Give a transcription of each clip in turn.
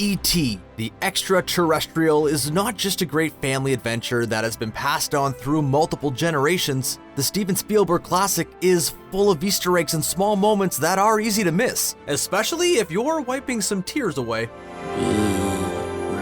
E.T., the Extra Terrestrial, is not just a great family adventure that has been passed on through multiple generations. The Steven Spielberg classic is full of Easter eggs and small moments that are easy to miss, especially if you're wiping some tears away. Be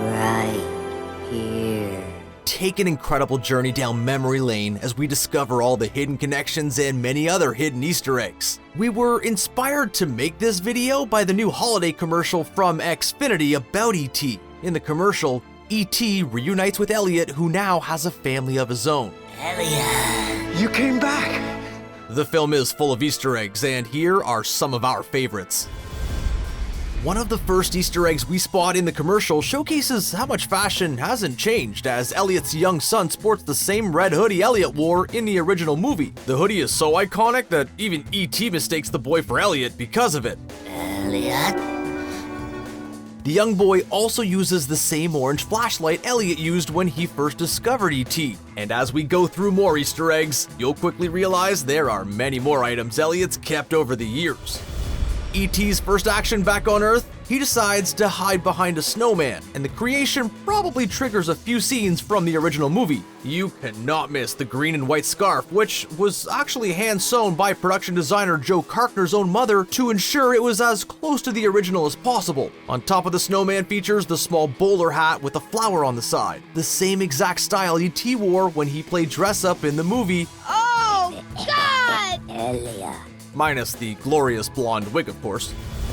right here. Take an incredible journey down memory lane as we discover all the hidden connections and many other hidden Easter eggs. We were inspired to make this video by the new holiday commercial from Xfinity about E.T. In the commercial, E.T. reunites with Elliot, who now has a family of his own. Elliot! You came back! The film is full of Easter eggs, and here are some of our favorites. One of the first Easter eggs we spot in the commercial showcases how much fashion hasn't changed, as Elliot's young son sports the same red hoodie Elliot wore in the original movie. The hoodie is so iconic that even E.T. mistakes the boy for Elliot because of it. Elliot? The young boy also uses the same orange flashlight Elliot used when he first discovered E.T. And as we go through more Easter eggs, you'll quickly realize there are many more items Elliot's kept over the years. E.T.'s first action back on Earth, he decides to hide behind a snowman, and the creation probably triggers a few scenes from the original movie. You cannot miss the green and white scarf, which was actually hand-sewn by production designer Joe Carkner's own mother to ensure it was as close to the original as possible. On top of the snowman features the small bowler hat with a flower on the side, the same exact style E.T. wore when he played dress-up in the movie. Oh, God! Elliot. Minus the glorious blonde wig, of course.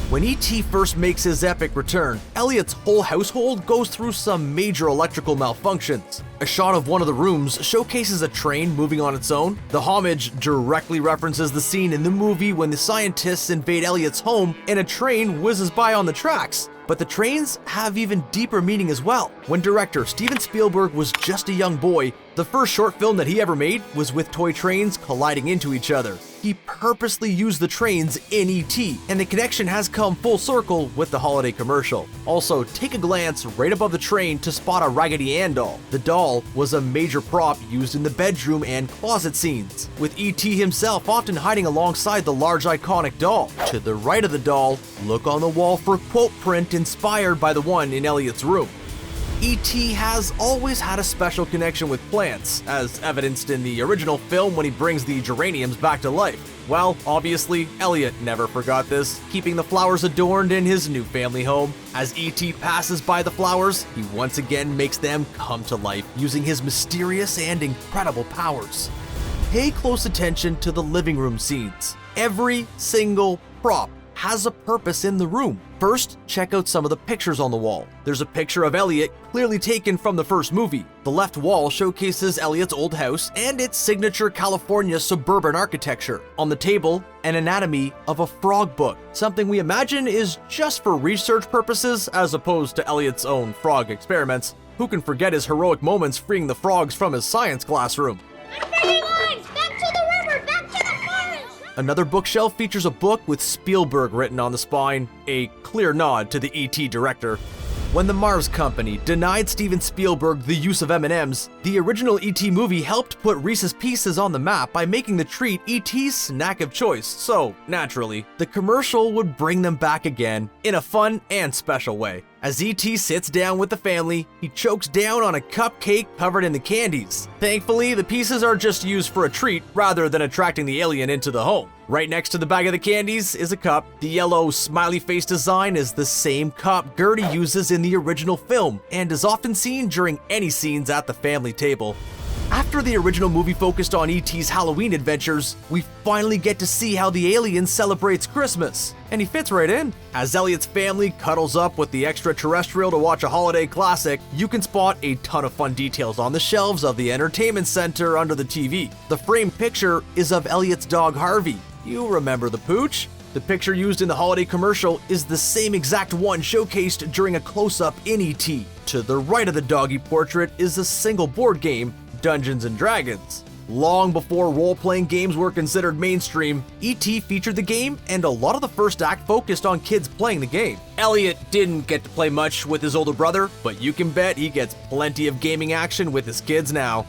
When E.T. first makes his epic return, Elliot's whole household goes through some major electrical malfunctions. A shot of one of the rooms showcases a train moving on its own. The homage directly references the scene in the movie when the scientists invade Elliot's home and a train whizzes by on the tracks. But the trains have even deeper meaning as well. When director Steven Spielberg was just a young boy, the first short film that he ever made was with toy trains colliding into each other. He purposely used the trains in E.T., and the connection has come full circle with the holiday commercial. Also, take a glance right above the train to spot a Raggedy Ann doll. The doll was a major prop used in the bedroom and closet scenes, with E.T. himself often hiding alongside the large iconic doll. To the right of the doll, look on the wall for a quote print inspired by the one in Elliot's room. E.T. has always had a special connection with plants, as evidenced in the original film when he brings the geraniums back to life. Well, obviously, Elliot never forgot this, keeping the flowers adorned in his new family home. As E.T. passes by the flowers, he once again makes them come to life, using his mysterious and incredible powers. Pay close attention to the living room scenes. Every single prop has a purpose in the room. First, check out some of the pictures on the wall. There's a picture of Elliot, clearly taken from the first movie. The left wall showcases Elliot's old house and its signature California suburban architecture. On the table, an anatomy of a frog book, something we imagine is just for research purposes as opposed to Elliot's own frog experiments. Who can forget his heroic moments freeing the frogs from his science classroom? Another bookshelf features a book with Spielberg written on the spine, a clear nod to the E.T. director. When the Mars Company denied Steven Spielberg the use of M&Ms, the original E.T. movie helped put Reeses Pieces on the map by making the treat E.T.'s snack of choice, so, naturally, the commercial would bring them back again in a fun and special way. As E.T. sits down with the family, he chokes down on a cupcake covered in the candies. Thankfully, the pieces are just used for a treat rather than attracting the alien into the home. Right next to the bag of the candies is a cup. The yellow smiley face design is the same cup Gertie uses in the original film and is often seen during any scenes at the family table. After the original movie focused on E.T.'s Halloween adventures, we finally get to see how the alien celebrates Christmas, and he fits right in. As Elliot's family cuddles up with the Extra Terrestrial to watch a holiday classic, you can spot a ton of fun details on the shelves of the entertainment center under the TV. The framed picture is of Elliot's dog Harvey. You remember the pooch? The picture used in the holiday commercial is the same exact one showcased during a close-up in E.T. To the right of the doggy portrait is a single board game, Dungeons & Dragons. Long before role-playing games were considered mainstream, E.T. featured the game, and a lot of the first act focused on kids playing the game. Elliot didn't get to play much with his older brother, but you can bet he gets plenty of gaming action with his kids now.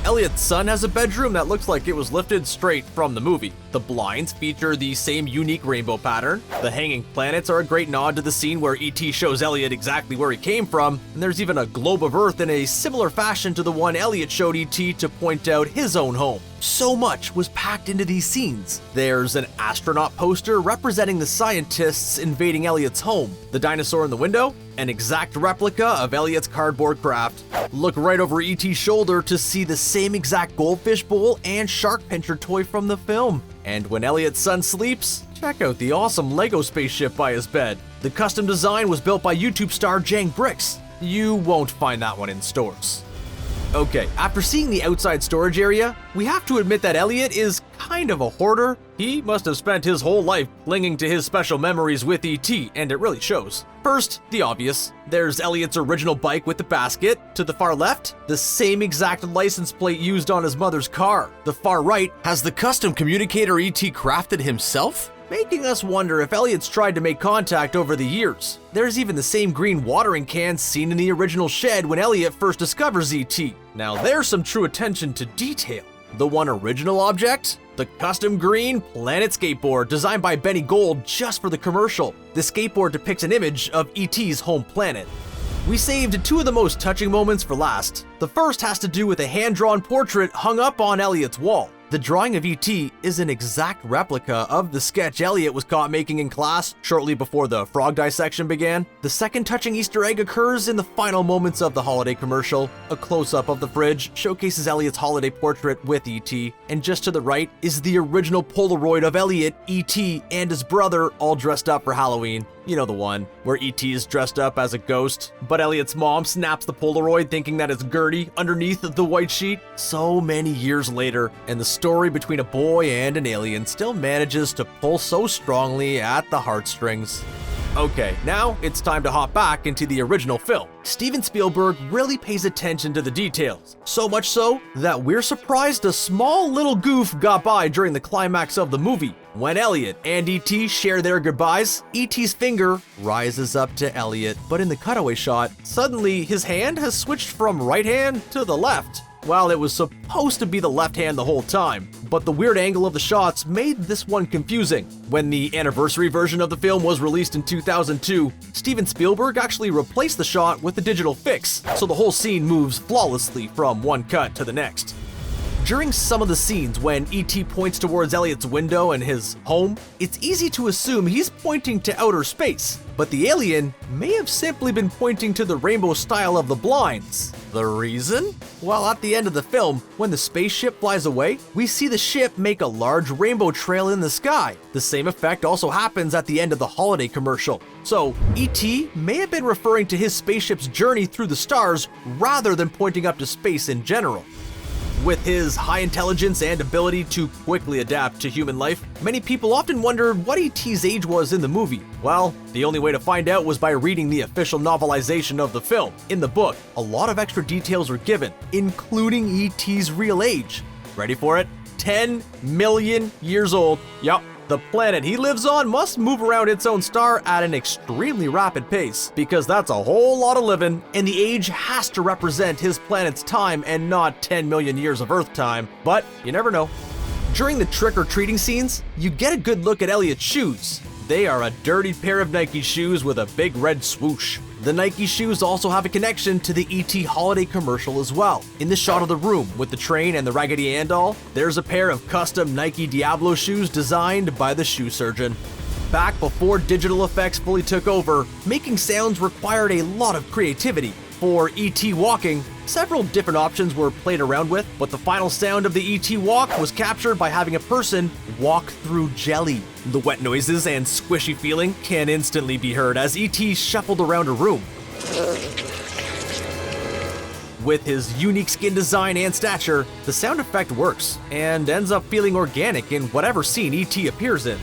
Elliot's son has a bedroom that looks like it was lifted straight from the movie. The blinds feature the same unique rainbow pattern. The hanging planets are a great nod to the scene where E.T. shows Elliot exactly where he came from, and there's even a globe of Earth in a similar fashion to the one Elliot showed E.T. to point out his own home. So much was packed into these scenes. There's an astronaut poster representing the scientists invading Elliot's home. The dinosaur in the window, an exact replica of Elliot's cardboard craft. Look right over E.T.'s shoulder to see the same exact goldfish bowl and shark pincher toy from the film. And when Elliot's son sleeps, check out the awesome Lego spaceship by his bed. The custom design was built by YouTube star Jang Bricks. You won't find that one in stores. Okay, after seeing the outside storage area, we have to admit that Elliot is kind of a hoarder. He must have spent his whole life clinging to his special memories with E.T., and it really shows. First, the obvious. There's Elliot's original bike with the basket. To the far left, the same exact license plate used on his mother's car. The far right has the custom communicator E.T. crafted himself, making us wonder if Elliots tried to make contact over the years. There's even the same green watering can seen in the original shed when Elliot first discovers E.T. Now there's some true attention to detail. The one original object? The custom green Planet skateboard designed by Benny Gold just for the commercial. The skateboard depicts an image of E.T.'s home planet. We saved two of the most touching moments for last. The first has to do with a hand-drawn portrait hung up on Elliot's wall. The drawing of E.T. is an exact replica of the sketch Elliot was caught making in class shortly before the frog dissection began. The second touching Easter egg occurs in the final moments of the holiday commercial. A close-up of the fridge showcases Elliot's holiday portrait with E.T., and just to the right is the original Polaroid of Elliot, E.T., and his brother all dressed up for Halloween. You know the one, where E.T. is dressed up as a ghost, but Elliot's mom snaps the Polaroid thinking that it's Gertie underneath the white sheet. So many years later, and the story between a boy and an alien still manages to pull so strongly at the heartstrings. Okay, now it's time to hop back into the original film. Steven Spielberg really pays attention to the details, so much so that we're surprised a small little goof got by during the climax of the movie. When Elliot and E.T. share their goodbyes, E.T.'s finger rises up to Elliot, but in the cutaway shot, suddenly his hand has switched from right hand to the left. Well, it was supposed to be the left hand the whole time, but the weird angle of the shots made this one confusing. When the anniversary version of the film was released in 2002, Steven Spielberg actually replaced the shot with a digital fix, so the whole scene moves flawlessly from one cut to the next. During some of the scenes when E.T. points towards Elliot's window and his home, it's easy to assume he's pointing to outer space, but the alien may have simply been pointing to the rainbow style of the blinds. The reason? Well, at the end of the film, when the spaceship flies away, we see the ship make a large rainbow trail in the sky. The same effect also happens at the end of the holiday commercial. So, E.T. may have been referring to his spaceship's journey through the stars rather than pointing up to space in general. With his high intelligence and ability to quickly adapt to human life, many people often wondered what E.T.'s age was in the movie. Well, the only way to find out was by reading the official novelization of the film. In the book, a lot of extra details are given, including E.T.'s real age. Ready for it? 10 million years old. Yup. The planet he lives on must move around its own star at an extremely rapid pace, because that's a whole lot of living, and the age has to represent his planet's time and not 10 million years of Earth time, but you never know. During the trick-or-treating scenes, you get a good look at Elliot's shoes. They are a dirty pair of Nike shoes with a big red swoosh. The Nike shoes also have a connection to the E.T. holiday commercial as well. In the shot of the room with the train and the Raggedy Ann doll, there's a pair of custom Nike Diablo shoes designed by the shoe surgeon. Back before digital effects fully took over, making sounds required a lot of creativity. For E.T. walking, several different options were played around with, but the final sound of the E.T. walk was captured by having a person walk through jelly. The wet noises and squishy feeling can instantly be heard as E.T. shuffled around a room. With his unique skin design and stature, the sound effect works and ends up feeling organic in whatever scene E.T. appears in.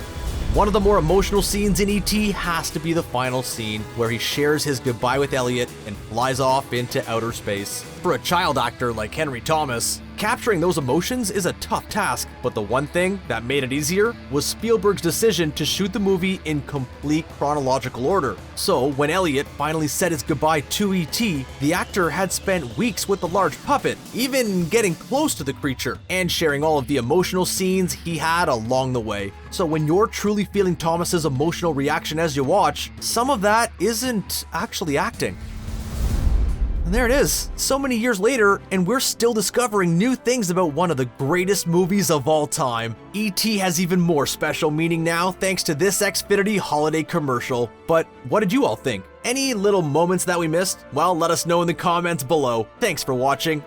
One of the more emotional scenes in E.T. has to be the final scene, where he shares his goodbye with Elliot and flies off into outer space. For a child actor like Henry Thomas, Capturing those emotions is a tough task, but the one thing that made it easier was Spielberg's decision to shoot the movie in complete chronological order. So when Elliot finally said his goodbye to E.T., the actor had spent weeks with the large puppet, even getting close to the creature, and sharing all of the emotional scenes he had along the way. So when you're truly feeling Thomas's emotional reaction as you watch, some of that isn't actually acting. And there it is, so many years later, and we're still discovering new things about one of the greatest movies of all time. E.T. has even more special meaning now thanks to this Xfinity holiday commercial. But what did you all think? Any little moments that we missed? Well, let us know in the comments below. Thanks for watching.